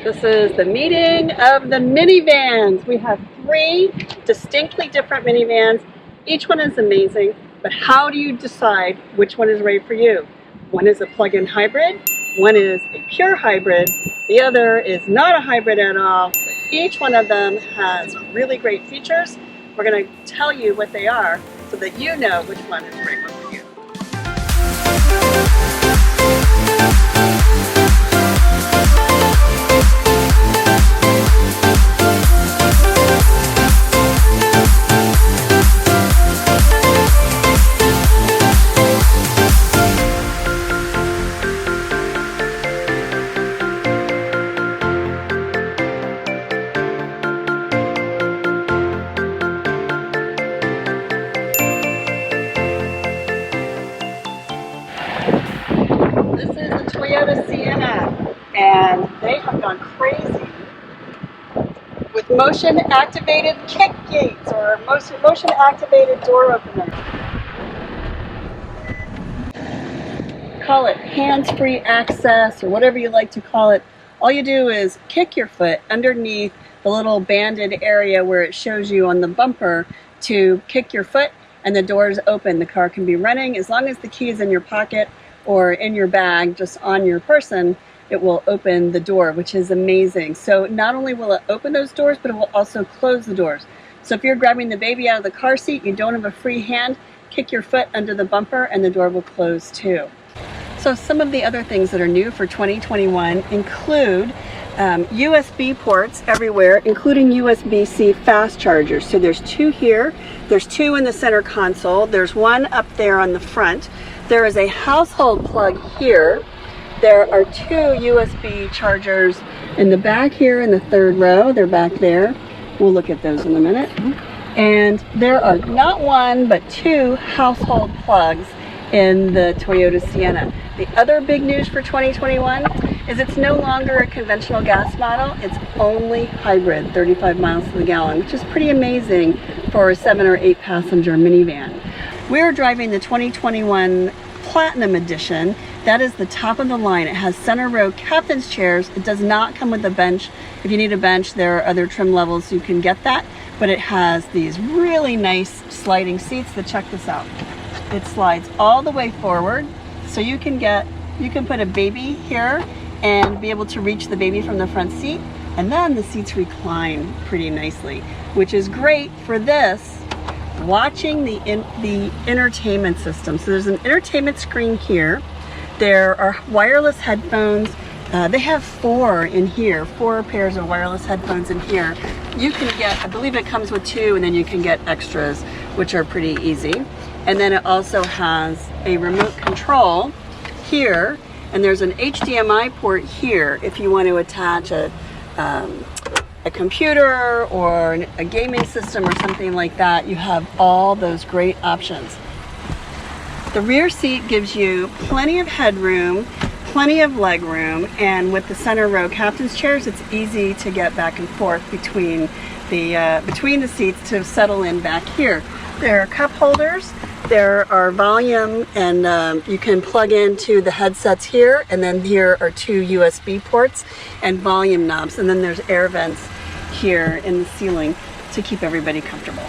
This is the meeting of the minivans. We have 3 distinctly different minivans. Each one is amazing, but how do you decide which one is right for you? One is a plug-in hybrid, one is a pure hybrid, the other is not a hybrid at all. Each one of them has really great features. We're going to tell you what they are so that you know which one is the right one for you. This is the Toyota Sienna, and they have gone crazy with motion-activated kick gates or motion-activated door openers. Call it hands-free access or whatever you like to call it. All you do is kick your foot underneath the little banded area where it shows you on the bumper to kick your foot, and the doors open. The car can be running as long as the key is in your pocket or in your bag, just on your person. It will open the door, which is amazing. So not only will it open those doors, but it will also close the doors. So if you're grabbing the baby out of the car seat, you don't have a free hand, kick your foot under the bumper and the door will close too. So some of the other things that are new for 2021 include USB ports everywhere, including USB-C fast chargers. So there's 2 here, there's 2 in the center console, there's 1 up there on the front. There is a household plug here. There are 2 USB chargers in the back here in the 3rd row. They're back there. We'll look at those in a minute. And there are not 1, but 2 household plugs in the Toyota Sienna. The other big news for 2021 is it's no longer a conventional gas model. It's only hybrid, 35 miles to the gallon, which is pretty amazing for a 7 or 8 passenger minivan. We're driving the 2021 Platinum Edition. That is the top of the line. It has center row captain's chairs. It does not come with a bench. If you need a bench, there are other trim levels you can get that, but it has these really nice sliding seats that, check this out. It slides all the way forward, so you can put a baby here and be able to reach the baby from the front seat, and then the seats recline pretty nicely, which is great for this watching the entertainment system. So there's an entertainment screen here. There are wireless headphones. They have 4 in here, 4 pairs of wireless headphones in here. You can get, I believe it comes with 2, and then you can get extras, which are pretty easy. And then it also has a remote control here, and there's an HDMI port here if you want to attach a computer or a gaming system or something like that. You have all those great options. The rear seat gives you plenty of headroom, plenty of leg room, and with the center row captain's chairs, it's easy to get back and forth between the seats to settle in back here. There are cup holders, there are volume, and you can plug into the headsets here, and then here are 2 USB ports and volume knobs, and then there's air vents here in the ceiling to keep everybody comfortable.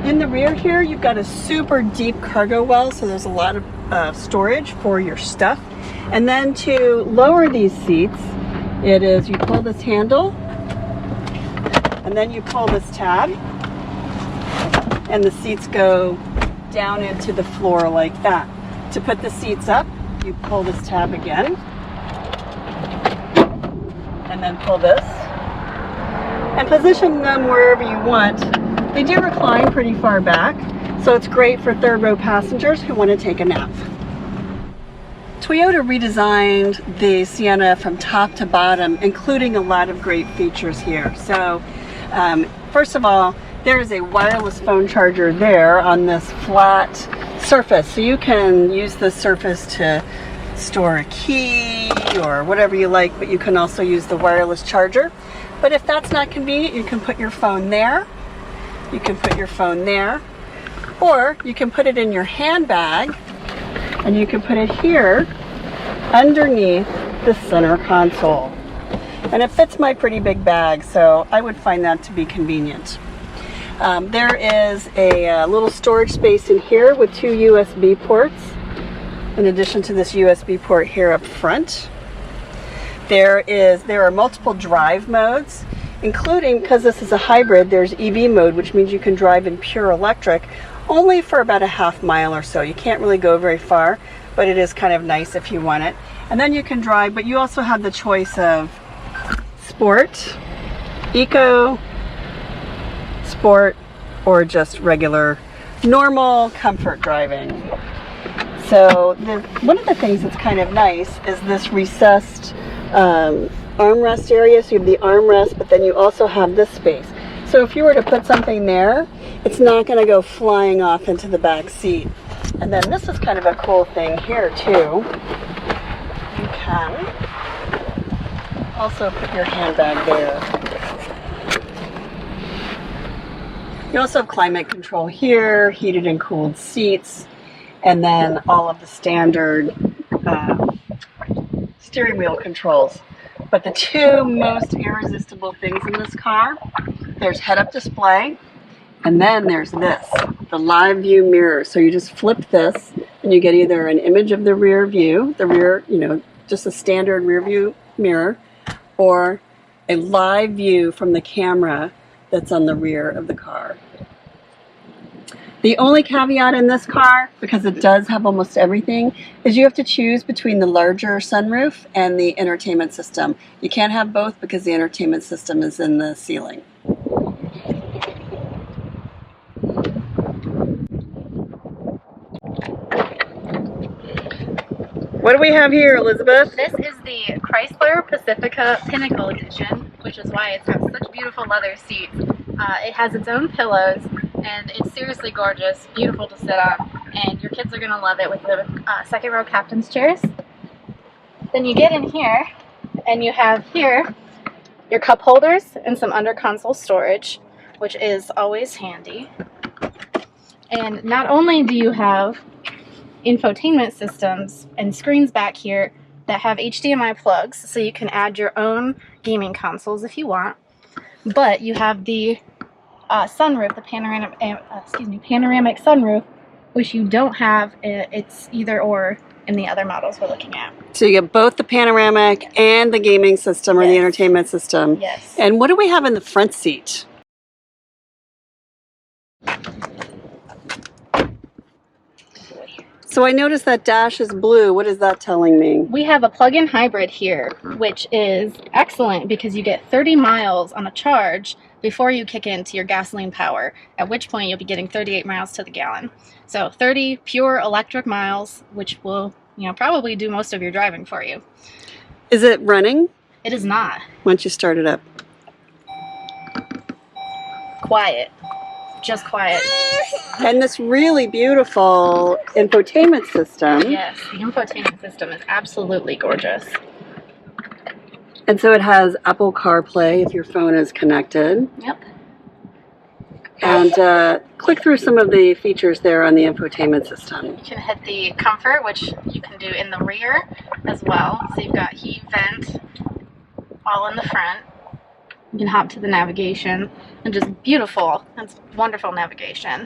In the rear here, you've got a super deep cargo well, so there's a lot of storage for your stuff. And then to lower these seats, it is you pull this handle, and then you pull this tab, and the seats go down into the floor like that. To put the seats up, you pull this tab again, and then pull this, and position them wherever you want. They do recline pretty far back, so it's great for 3rd row passengers who want to take a nap. Toyota redesigned the Sienna from top to bottom, including a lot of great features here. So first of all, there is a wireless phone charger there on this flat surface, so you can use this surface to store a key or whatever you like, but you can also use the wireless charger. But if that's not convenient, you can put your phone there, you can put your phone there, or you can put it in your handbag, and you can put it here underneath the center console. And it fits my pretty big bag, so I would find that to be convenient. There is a little storage space in here with 2 USB ports, in addition to this USB port here up front. There are multiple drive modes, including, because this is a hybrid, there's EV mode, which means you can drive in pure electric only for about a half mile or so. You can't really go very far, but it is kind of nice if you want it. And then you can drive, but you also have the choice of Sport, Eco, Sport, or just regular, normal comfort driving. So one of the things that's kind of nice is this recessed armrest area. So you have the armrest, but then you also have this space. So if you were to put something there, it's not going to go flying off into the back seat. And then this is kind of a cool thing here too. You can also put your handbag there. You also have climate control here, heated and cooled seats, and then all of the standard steering wheel controls. But the 2 most irresistible things in this car, there's head-up display, and then there's this, the live view mirror. So you just flip this, and you get either an image of the rear view, just a standard rear view mirror, or a live view from the camera that's on the rear of the car. The only caveat in this car, because it does have almost everything, is you have to choose between the larger sunroof and the entertainment system. You can't have both because the entertainment system is in the ceiling. What do we have here, Elizabeth? This is the Chrysler Pacifica Pinnacle Edition, which is why it has such beautiful leather seats. It has its own pillows, and it's seriously gorgeous, beautiful to sit on, and your kids are going to love it with the second row captain's chairs. Then you get in here, and you have here your cup holders and some under console storage, which is always handy. And not only do you have infotainment systems and screens back here that have HDMI plugs, so you can add your own gaming consoles if you want, but you have the sunroof, the panoramic sunroof, which you don't have. It's either or in the other models we're looking at. So you get both the panoramic and the gaming system, or the entertainment system. Yes. And what do we have in the front seat? So I noticed that dash is blue. What is that telling me? We have a plug-in hybrid here, which is excellent because you get 30 miles on a charge before you kick into your gasoline power, at which point you'll be getting 38 miles to the gallon. So 30 pure electric miles, which will, probably do most of your driving for you. Is it running? It is not. Once you start it up. Quiet. Just quiet. And this really beautiful infotainment system. Yes, the infotainment system is absolutely gorgeous. And so it has Apple CarPlay if your phone is connected. Yep. And click through some of the features there on the infotainment system. You can hit the comfort, which you can do in the rear as well. So you've got heat, vent, all in the front. You can hop to the navigation, and just beautiful. It's wonderful navigation.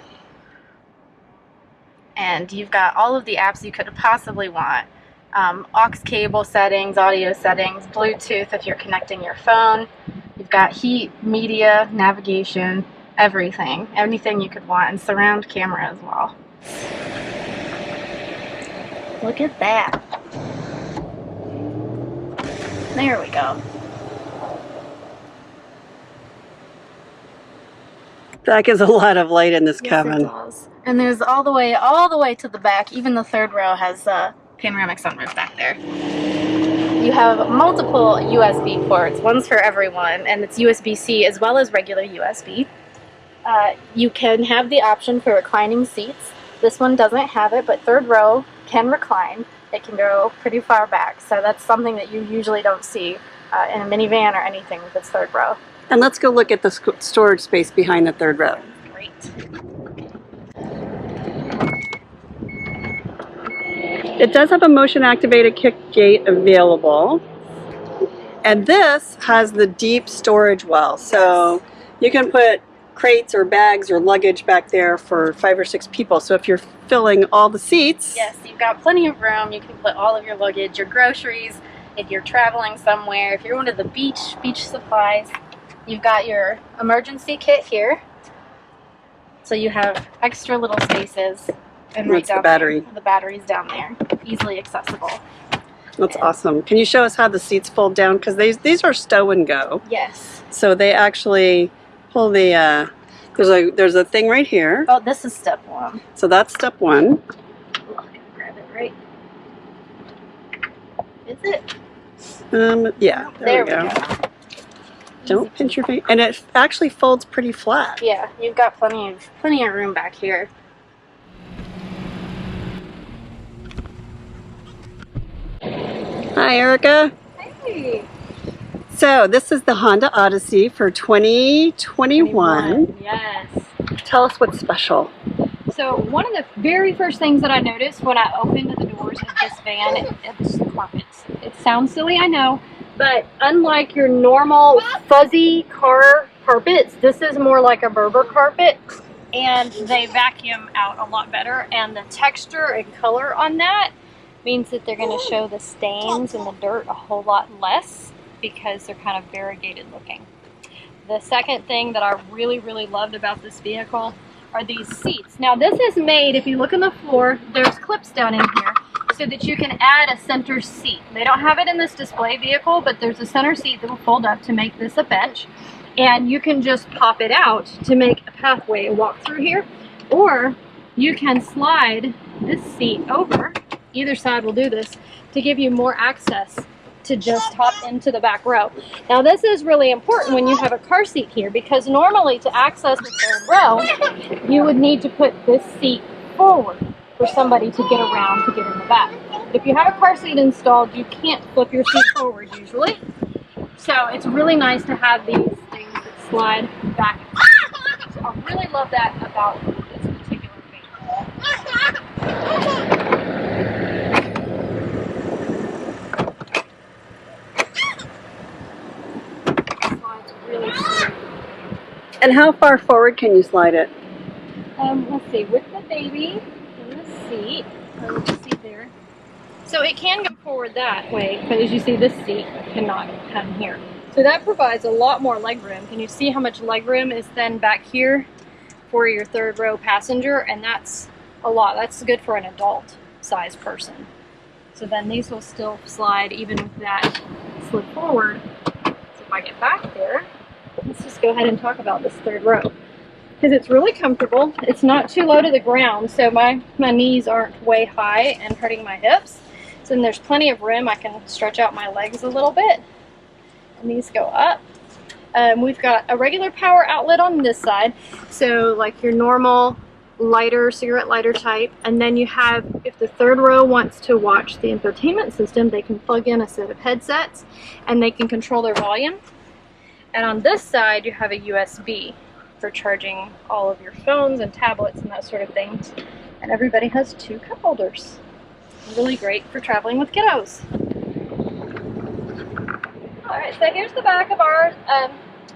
And you've got all of the apps you could possibly want. Aux cable settings, audio settings, Bluetooth if you're connecting your phone. You've got heat, media, navigation, everything. Anything you could want, and surround camera as well. Look at that. There we go. That gives a lot of light in this cabin. Yes, it does. And there's all the way to the back. Even the third row has a panoramic sunroof back there. You have multiple USB ports. One's for everyone, and it's USB-C as well as regular USB. You can have the option for reclining seats. This one doesn't have it, but third row can recline. It can go pretty far back, so that's something that you usually don't see in a minivan or anything with its third row. And let's go look at the storage space behind the third row. Great. It does have a motion activated kick gate available. And this has the deep storage well. So you can put crates or bags or luggage back there for 5 or 6 people. So if you're filling all the seats. Yes, you've got plenty of room. You can put all of your luggage, your groceries, if you're traveling somewhere, if you're going to the beach supplies. You've got your emergency kit here. So you have extra little spaces. And right down the battery. There, the battery's down there, easily accessible. That's awesome. Can you show us how the seats fold down? Because these are stow and go. Yes. So they actually pull the, there's a thing right here. Oh, this is step 1. So that's step 1. Grab it right. Is it? Yeah, there we go. Don't pinch your face. And it actually folds pretty flat. Yeah, you've got plenty of room back here. Hi, Erica. Hey. So this is the Honda Odyssey for 2021. Yes. Tell us what's special. So one of the very first things that I noticed when I opened the doors of this van, it's carpets. It sounds silly, I know, but unlike your normal fuzzy car carpets, this is more like a Berber carpet, and they vacuum out a lot better, and the texture and color on that means that they're going to show the stains and the dirt a whole lot less because they're kind of variegated looking. The second thing that I really loved about this vehicle are these seats. Now this is made, if you look on the floor, there's clips down in here so that you can add a center seat. They don't have it in this display vehicle, but there's a center seat that will fold up to make this a bench, and you can just pop it out to make a pathway, a walk through here, or you can slide this seat over. Either side will do this to give you more access to just hop into the back row. Now this is really important when you have a car seat here, because normally to access the third row you would need to put this seat forward for somebody to get around to get in the back. If you have a car seat installed, you can't flip your seat forward usually. So it's really nice to have these things that slide back. So I really love that about this particular vehicle. And how far forward can you slide it? Let's see, with the baby in the seat, or the seat there. So it can go forward that way, but as you see, this seat cannot come here. So that provides a lot more leg room. Can you see how much leg room is then back here for your third row passenger? And that's a lot. That's good for an adult size person. So then these will still slide even with that slid forward. So if I get back there, let's just go ahead and talk about this third row. Because it's really comfortable. It's not too low to the ground, so my knees aren't way high and hurting my hips. So then there's plenty of room. I can stretch out my legs a little bit. And these go up. We've got a regular power outlet on this side. So like your normal lighter, cigarette lighter type. And then you have, if the third row wants to watch the infotainment system, they can plug in a set of headsets and they can control their volume. And on this side, you have a USB for charging all of your phones and tablets and that sort of things. And everybody has 2 cup holders. Really great for traveling with kiddos. Alright, so here's the back of our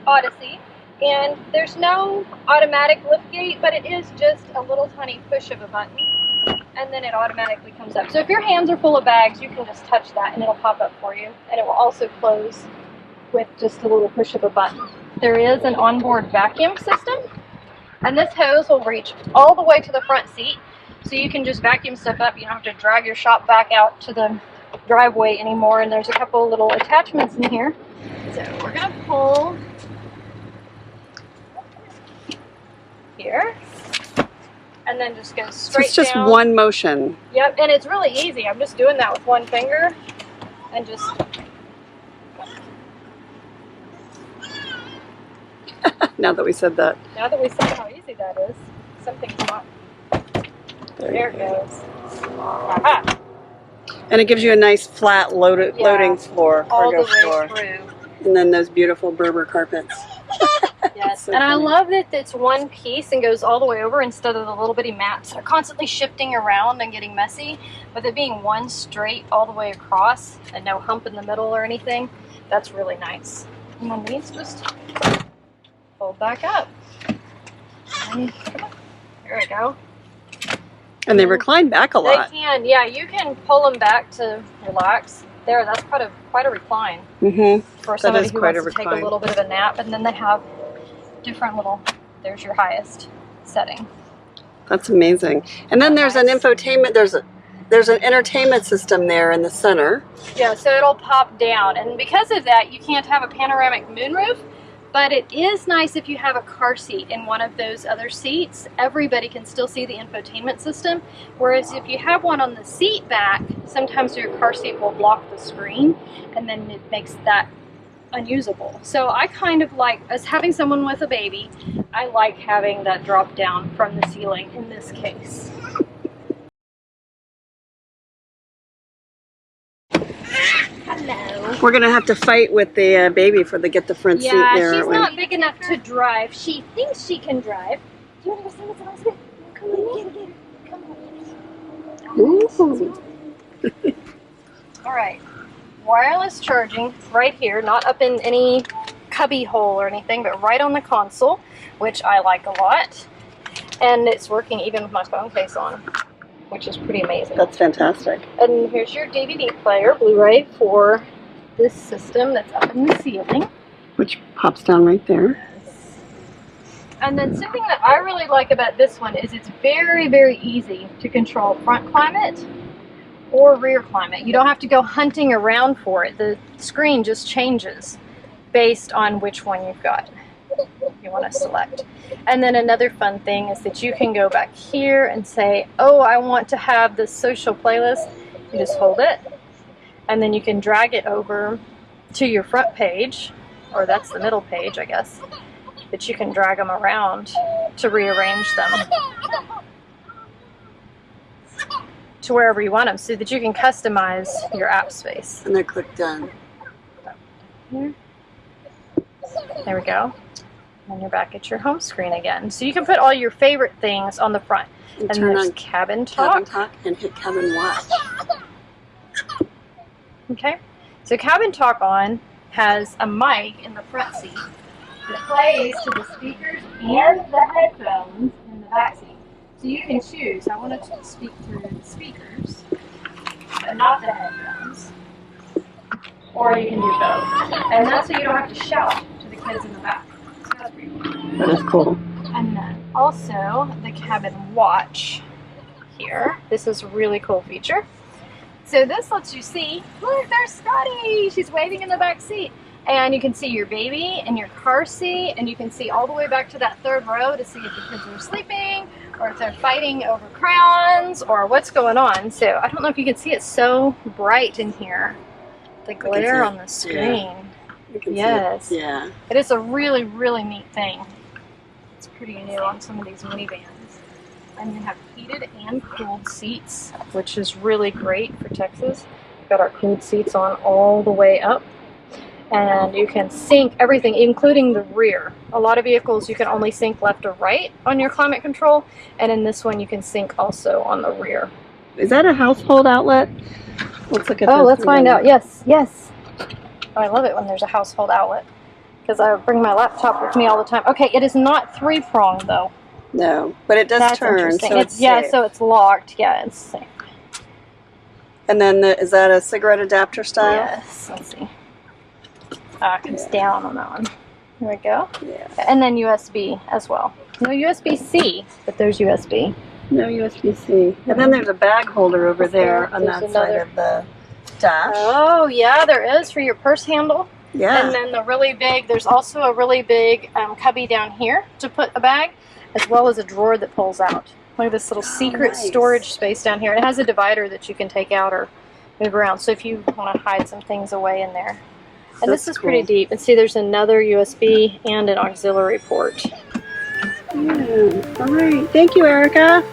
Odyssey. And there's no automatic liftgate, but it is just a little tiny push of a button. And then it automatically comes up. So if your hands are full of bags, you can just touch that and it'll pop up for you. And it will also close with just a little push of a button. There is an onboard vacuum system, and this hose will reach all the way to the front seat, so you can just vacuum stuff up. You don't have to drag your shop back out to the driveway anymore. And there's a couple little attachments in here. So we're gonna pull here, and then just go straight down. So it's just one motion. Yep, and it's really easy. I'm just doing that with one finger, and just. Now that we said that. Now that we said how easy that is, something's not. There it goes. Aha. And it gives you a nice flat loading floor, All cargo the way floor. through. And then those beautiful Berber carpets. Yes, So and I funny. love that it's one piece and goes all the way over instead of the little bitty mats that are constantly shifting around and getting messy. But it being one straight all the way across and no hump in the middle or anything, that's really nice. And then these just fold back up. And there we go. And they recline back a lot. They can, yeah, you can pull them back to relax. There, that's quite a recline for somebody who wants to take a little bit of a nap. And then they have different little, there's your highest setting. That's amazing. And then there's an infotainment, there's an entertainment system there in the center. Yeah, so it'll pop down. And because of that, you can't have a panoramic moonroof. But it is nice if you have a car seat in one of those other seats. Everybody can still see the infotainment system. Whereas if you have one on the seat back, sometimes your car seat will block the screen and then it makes that unusable. So I kind of like, as having someone with a baby, I like having that drop down from the ceiling in this case. Hello. We're gonna have to fight with the baby for get the front seat there. Yeah, she's aren't we? not big enough to drive. She thinks she can drive. Do you want to go see what's else? Come on, get her. Come on. Ooh. All right. Wireless charging right here, not up in any cubby hole or anything, but right on the console, which I like a lot. And it's working even with my phone case on, which is pretty amazing. That's fantastic. And here's your DVD player, Blu-ray for this system that's up in the ceiling. Which pops down right there. And then something that I really like about this one is it's very, very easy to control front climate or rear climate. You don't have to go hunting around for it. The screen just changes based on which one you've got. You want to select. And then another fun thing is that you can go back here and say, oh, I want to have this social playlist. You just hold it, and then you can drag it over to your front page, or that's the middle page, I guess. But you can drag them around to rearrange them to wherever you want them, so that you can customize your app space. And then click done. Here. There we go. And you're back at your home screen again. So you can put all your favorite things on the front. And turn there's on cabin talk. And hit cabin watch. Okay. So cabin talk on has a mic in the front seat that plays to the speakers and the headphones in the back seat. So you can choose, I want to speak through the speakers, but not the headphones. Or you can do both. And that's so you don't have to shout to the kids in the back. So that's pretty cool. That is cool. And then also the cabin watch here. This is a really cool feature. So this lets you see, look, there's Scotty. She's waving in the back seat. And you can see your baby and your car seat, and you can see all the way back to that third row to see if the kids are sleeping or if they're fighting over crayons or what's going on. So I don't know if you can see, it's so bright in here. The glare on the screen. Yes. Yeah. It is a really, really neat thing. It's pretty new on some of these minivans. And they have heated and cooled seats, which is really great for Texas. We've got our cooled seats on all the way up. And you can sync everything, including the rear. A lot of vehicles you can only sync left or right on your climate control. And in this one you can sync also on the rear. Is that a household outlet? Let's look at this. Oh, let's find out. Yes, yes. Oh, I love it when there's a household outlet, because I bring my laptop with me all the time. Okay, it is not 3-pronged though. No, but it does That's turn, interesting. so it's yeah, safe. so it's locked. Yeah, it's safe. And then is that a cigarette adapter style? Yes. Let's see. It comes down on that one. There we go. Yeah. And then USB as well. No USB-C, but there's USB. No USB-C. And then there's a bag holder over there on that side of the dash. Oh, yeah, there is for your purse handle. Yeah. And then the really big, there's also a really big cubby down here to put a bag, as well as a drawer that pulls out. Look at this little secret storage space down here. It has a divider that you can take out or move around. So if you want to hide some things away in there. And this is pretty deep. And see, there's another USB and an auxiliary port. Yeah. All right. Thank you, Erica.